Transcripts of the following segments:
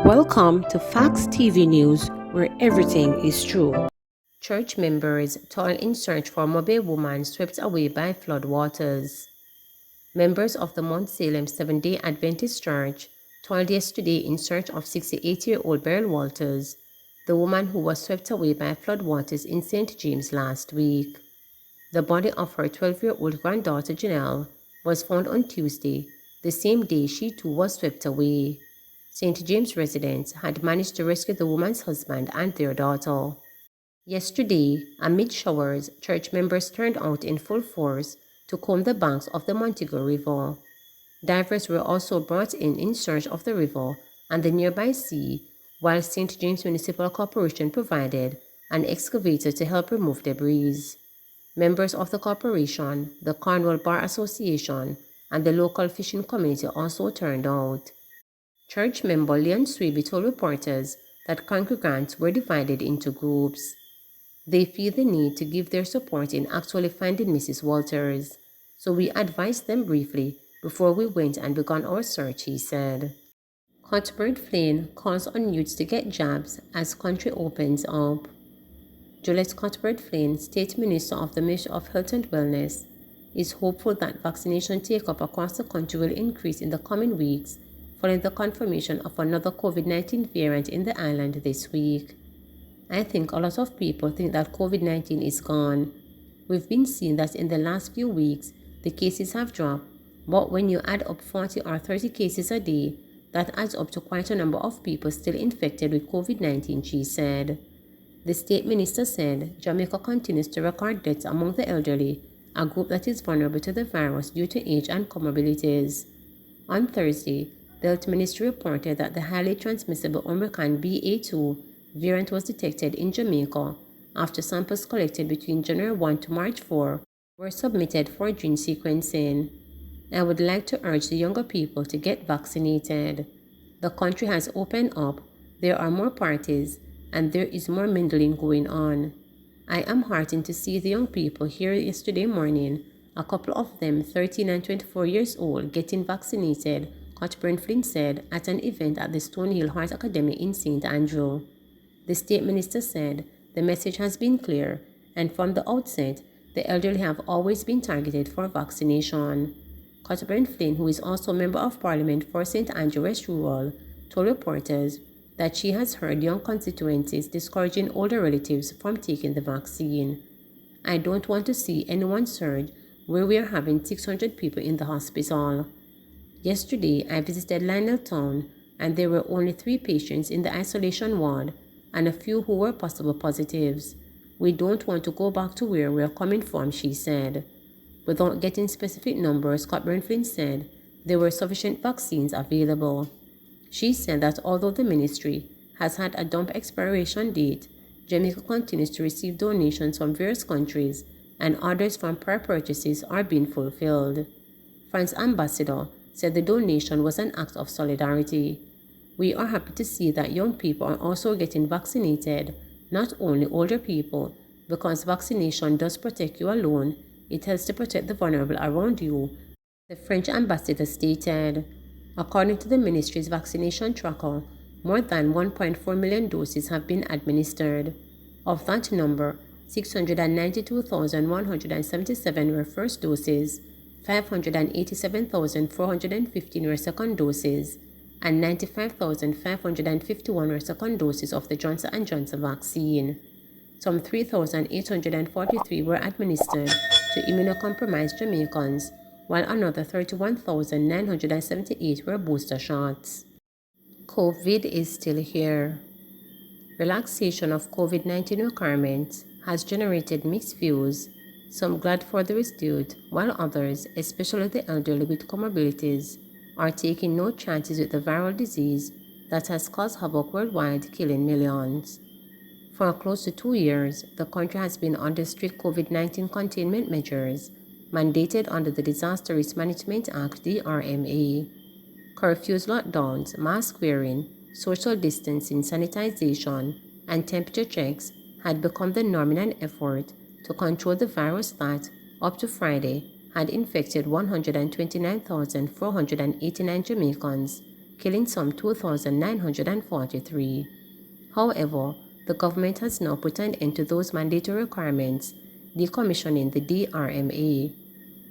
Welcome to Facts TV News, where everything is true. Church members toil in search for mobile woman swept away by flood waters. Members of the Mount Salem Seventh-day Adventist Church toiled yesterday in search of 68-year-old Beryl Walters, the woman who was swept away by flood waters in St. James last week. The body of her 12-year-old granddaughter Janelle was found on Tuesday, the same day she too was swept away. St. James residents had managed to rescue the woman's husband and their daughter. Yesterday, amid showers, church members turned out in full force to comb the banks of the Montego River. Divers were also brought in search of the river and the nearby sea, while St. James Municipal Corporation provided an excavator to help remove debris. Members of the corporation, the Cornwall Bar Association, and the local fishing community also turned out. Church member Leon Swaby told reporters that congregants were divided into groups. They feel the need to give their support in actually finding Mrs. Walters, so we advised them briefly before we went and began our search, he said. Cuthbert Flynn calls on youths to get jabs as country opens up. Juliet Cuthbert Flynn, State Minister of the Ministry of Health and Wellness, is hopeful that vaccination take-up across the country will increase in the coming weeks following the confirmation of another COVID-19 variant in the island this week. I think a lot of people think that COVID-19 is gone. We've been seeing that in the last few weeks, the cases have dropped, but when you add up 40 or 30 cases a day, that adds up to quite a number of people still infected with COVID-19, she said. The state minister said Jamaica continues to record deaths among the elderly, a group that is vulnerable to the virus due to age and comorbidities. On Thursday, the Health Ministry reported that the highly transmissible Omicron BA2 variant was detected in Jamaica after samples collected between January 1 to March 4 were submitted for gene sequencing. I would like to urge the younger people to get vaccinated. The country has opened up, there are more parties, and there is more mingling going on. I am heartened to see the young people here yesterday morning, a couple of them 13 and 24 years old, getting vaccinated, Cuthbert Flynn said at an event at the Stonehill Heart Academy in St. Andrew. The state minister said the message has been clear, and from the outset, the elderly have always been targeted for vaccination. Cuthbert Flynn, who is also member of parliament for St. Andrew West Rural, told reporters that she has heard young constituencies discouraging older relatives from taking the vaccine. I don't want to see anyone surge where we are having 600 people in the hospital. Yesterday, I visited Lionel Town, and there were only 3 patients in the isolation ward and a few who were possible positives. We don't want to go back to where we are coming from, she said. Without getting specific numbers, Cuthbert Flynn said there were sufficient vaccines available. She said that although the ministry has had a dump expiration date, Jamaica continues to receive donations from various countries and orders from prior purchases are being fulfilled. France's ambassador said the donation was an act of solidarity. We are happy to see that young people are also getting vaccinated, not only older people, because vaccination does protect you alone, it helps to protect the vulnerable around you, the French ambassador stated. According to the ministry's vaccination tracker, more than 1.4 million doses have been administered. Of that number, 692,177 were first doses, 587,415 were second doses, and 95,551 were second doses of the Johnson & Johnson vaccine. Some 3,843 were administered to immunocompromised Jamaicans, while another 31,978 were booster shots. COVID is still here. Relaxation of COVID-19 requirements has generated mixed views, some glad for the reduced, while others, especially the elderly with comorbidities, are taking no chances with the viral disease that has caused havoc worldwide, killing millions. For close to 2 years, the country has been under strict COVID-19 containment measures mandated under the Disaster Risk Management Act (DRMA). Curfews, lockdowns, mask wearing, social distancing, sanitization, and temperature checks had become the norm in an effort to control the virus that, up to Friday, had infected 129,489 Jamaicans, killing some 2,943. However, the government has now put an end to those mandatory requirements, decommissioning the DRMA.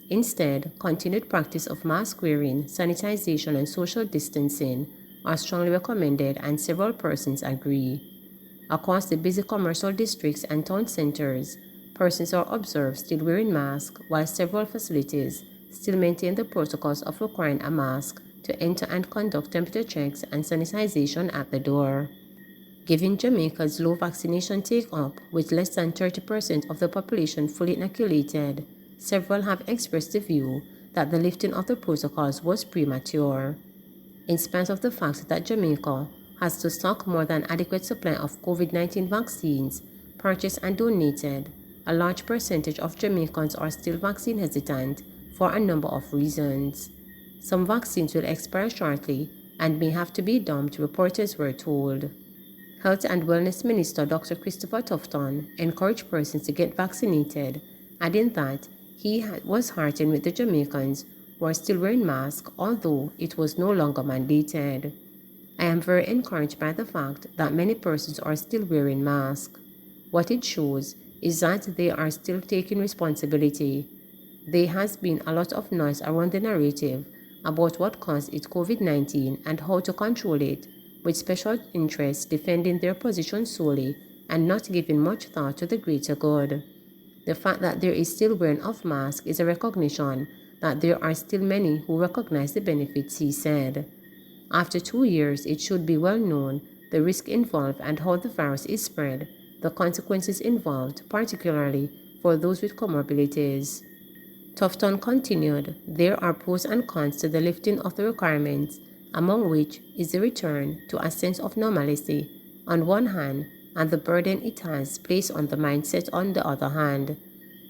Instead, continued practice of mask wearing, sanitization, and social distancing are strongly recommended, and several persons agree. Across the busy commercial districts and town centers, persons are observed still wearing masks, while several facilities still maintain the protocols of requiring a mask to enter and conduct temperature checks and sanitization at the door. Given Jamaica's low vaccination take-up, with less than 30% of the population fully inoculated, several have expressed the view that the lifting of the protocols was premature. In spite of the fact that Jamaica has to stock more than adequate supply of COVID-19 vaccines purchased and donated, a large percentage of Jamaicans are still vaccine hesitant for a number of reasons. Some vaccines will expire shortly and may have to be dumped, reporters were told. Health and Wellness Minister Dr. Christopher Tufton encouraged persons to get vaccinated, adding that he was heartened with the Jamaicans who are still wearing masks, although it was no longer mandated. I am very encouraged by the fact that many persons are still wearing masks. What it shows is that they are still taking responsibility. There has been a lot of noise around the narrative about what caused it COVID-19 and how to control it, with special interests defending their position solely and not giving much thought to the greater good. The fact that there is still wearing of masks is a recognition that there are still many who recognize the benefits, he said. After 2 years, it should be well known the risk involved and how the virus is spread, the consequences involved, particularly for those with comorbidities. Tufton continued, there are pros and cons to the lifting of the requirements, among which is the return to a sense of normalcy on one hand and the burden it has placed on the mindset on the other hand.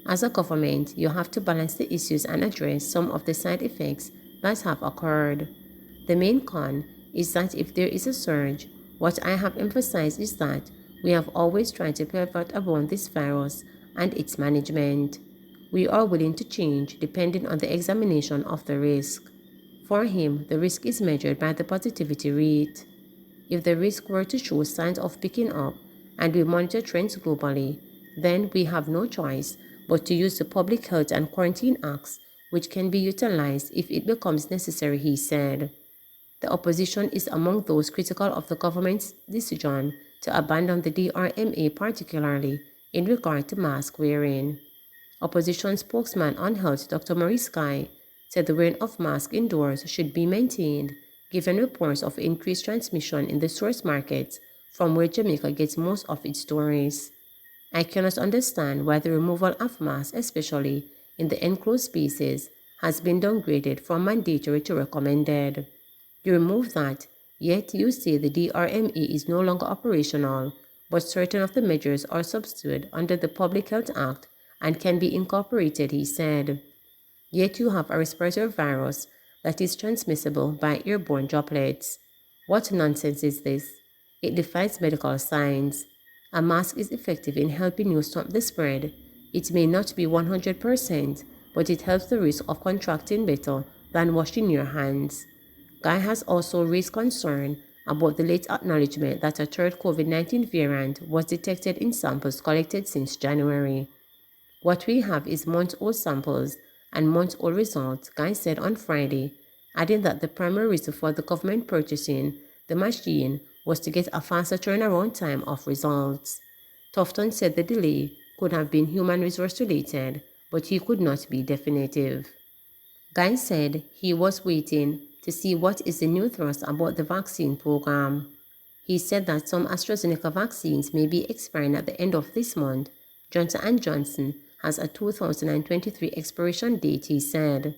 As a government, you have to balance the issues and address some of the side effects that have occurred. The main con is that if there is a surge, what I have emphasized is that we have always tried to pivot around this virus and its management. We are willing to change depending on the examination of the risk. For him, the risk is measured by the positivity rate. If the risk were to show signs of picking up and we monitor trends globally, then we have no choice but to use the Public Health and Quarantine Acts, which can be utilized if it becomes necessary, he said. The opposition is among those critical of the government's decision to abandon the DRMA, particularly in regard to mask wearing. Opposition spokesman on health Dr. Maurice Guy said the wearing of masks indoors should be maintained, given reports of increased transmission in the source markets from where Jamaica gets most of its tourists. I cannot understand why the removal of masks, especially in the enclosed spaces, has been downgraded from mandatory to recommended. You remove that, yet you say the DRMA is no longer operational, but certain of the measures are substituted under the Public Health Act and can be incorporated, he said. Yet you have a respiratory virus that is transmissible by airborne droplets. What nonsense is this? It defies medical science. A mask is effective in helping you stop the spread. It may not be 100%, but it helps the risk of contracting better than washing your hands. Guy has also raised concern about the late acknowledgement that a third COVID-19 variant was detected in samples collected since January. What we have is month-old samples and month-old results, Guy said on Friday, adding that the primary reason for the government purchasing the machine was to get a faster turnaround time of results. Tufton said the delay could have been human resource related, but he could not be definitive. Guy said he was waiting to see what is the new thrust about the vaccine program. He said that some AstraZeneca vaccines may be expiring at the end of this month. Johnson & Johnson has a 2023 expiration date, he said.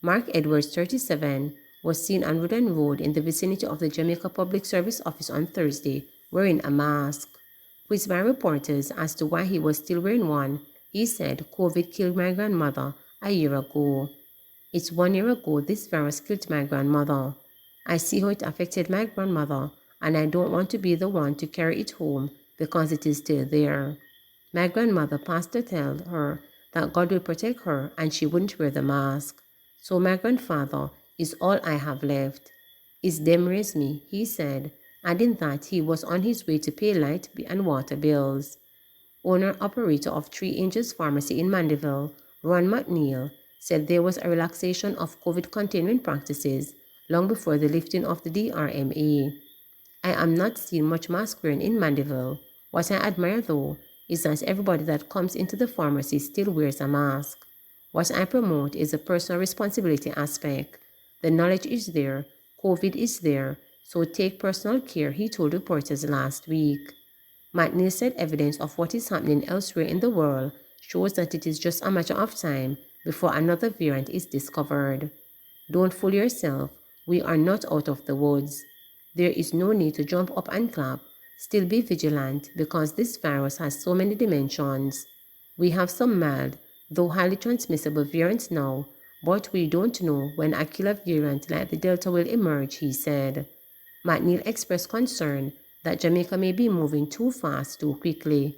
Mark Edwards, 37, was seen on Woodland Road in the vicinity of the Jamaica Public Service Office on Thursday wearing a mask. Quizzed by reporters as to why he was still wearing one, he said, COVID killed my grandmother a year ago. It's 1 year ago this virus killed my grandmother. I see how it affected my grandmother, and I don't want to be the one to carry it home because it is still there. My grandmother passed to tell her that God will protect her and she wouldn't wear the mask. So my grandfather is all I have left. "It's them raised me," he said, adding that he was on his way to pay light and water bills. Owner-operator of Three Angels Pharmacy in Mandeville, Ron McNeil, said there was a relaxation of COVID containment practices long before the lifting of the DRMA. "I am not seeing much mask wearing in Mandeville. What I admire, though, is that everybody that comes into the pharmacy still wears a mask. What I promote is the personal responsibility aspect. The knowledge is there, COVID is there, so take personal care," he told reporters last week. McNeil said evidence of what is happening elsewhere in the world shows that it is just a matter of time before another variant is discovered. "Don't fool yourself, we are not out of the woods. There is no need to jump up and clap. Still be vigilant because this virus has so many dimensions. We have some mild, though highly transmissible variants now, but we don't know when a killer variant like the Delta will emerge," he said. McNeil expressed concern that Jamaica may be moving too fast too quickly.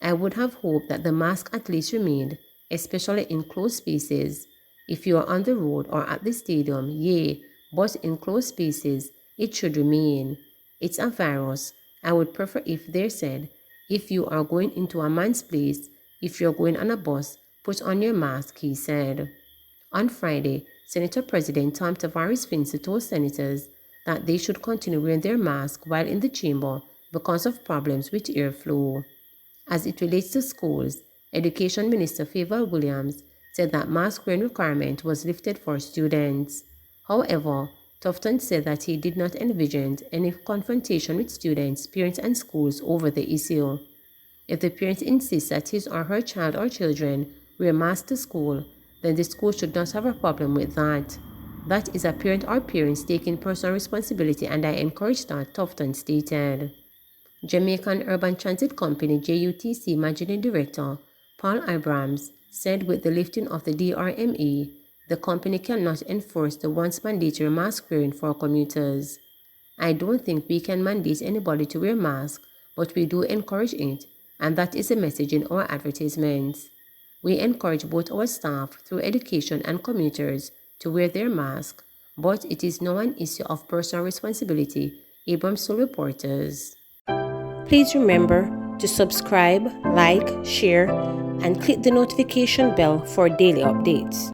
"I would have hoped that the mask at least remained, especially in closed spaces. If you are on the road or at the stadium, yay, but in closed spaces, it should remain. It's a virus. I would prefer if they said, if you are going into a man's place, if you're going on a bus, put on your mask," he said. On Friday, Senator President Tom Tavares Finley told senators that they should continue wearing their masks while in the chamber because of problems with airflow. As it relates to schools, Education Minister Favour Williams said that mask wearing requirement was lifted for students. However, Tufton said that he did not envision any confrontation with students, parents, and schools over the issue. If the parent insists that his or her child or children wear masks to school, then the school should not have a problem with that. "That is a parent or parents taking personal responsibility, and I encourage that," Tufton stated. Jamaican Urban Transit Company JUTC Managing Director Paul Abrams said with the lifting of the DRMA, the company cannot enforce the once mandatory mask wearing for commuters. "I don't think we can mandate anybody to wear masks, but we do encourage it, and that is a message in our advertisements. We encourage both our staff through education and commuters to wear their mask, but it is now an issue of personal responsibility," Abrams told reporters. Please remember to subscribe, like, share, and click the notification bell for daily updates.